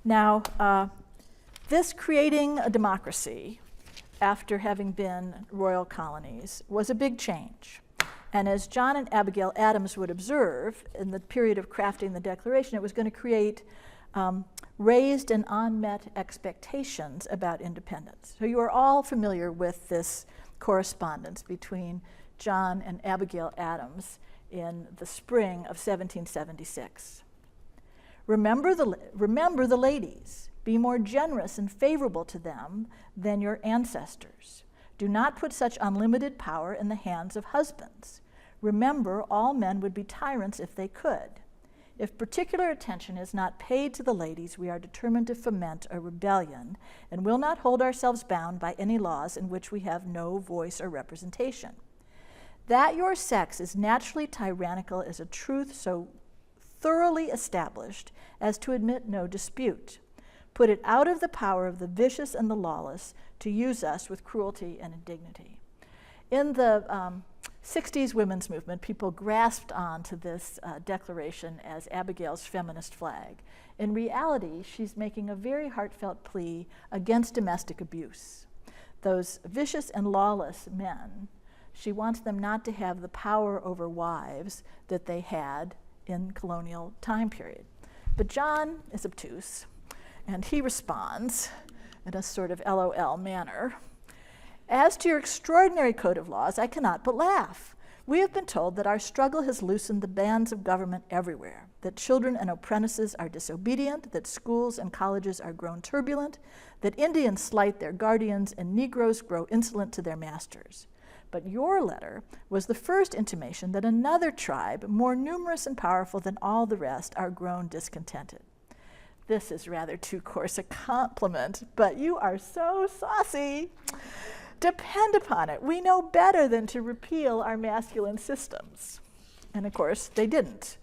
Now, this creating a democracy after having been royal colonies was a big change. And as John and Abigail Adams would observe in the period of crafting the Declaration, it was going to create raised and unmet expectations about independence. So you are all familiar with this correspondence between John and Abigail Adams in the spring of 1776. Remember the ladies. Be more generous and favorable to them than your ancestors. Do not put such unlimited power in the hands of husbands. Remember, all men would be tyrants if they could. If particular attention is not paid to the ladies, we are determined to foment a rebellion and will not hold ourselves bound by any laws in which we have no voice or representation. That your sex is naturally tyrannical is a truth so thoroughly established as to admit no dispute. Put it out of the power of the vicious and the lawless to use us with cruelty and indignity. In the 60s women's movement, people grasped onto this declaration as Abigail's feminist flag. In reality, she's making a very heartfelt plea against domestic abuse. Those vicious and lawless men, she wants them not to have the power over wives that they had in colonial time period. But John is obtuse, and he responds in a sort of LOL manner. As to your extraordinary code of laws, I cannot but laugh. We have been told that our struggle has loosened the bands of government everywhere, that children and apprentices are disobedient, that schools and colleges are grown turbulent, that Indians slight their guardians, and Negroes grow insolent to their masters. But your letter was the first intimation that another tribe, more numerous and powerful than all the rest, are grown discontented. This is rather too coarse a compliment, but you are so saucy. Depend upon it, we know better than to repeal our masculine systems. And of course, they didn't.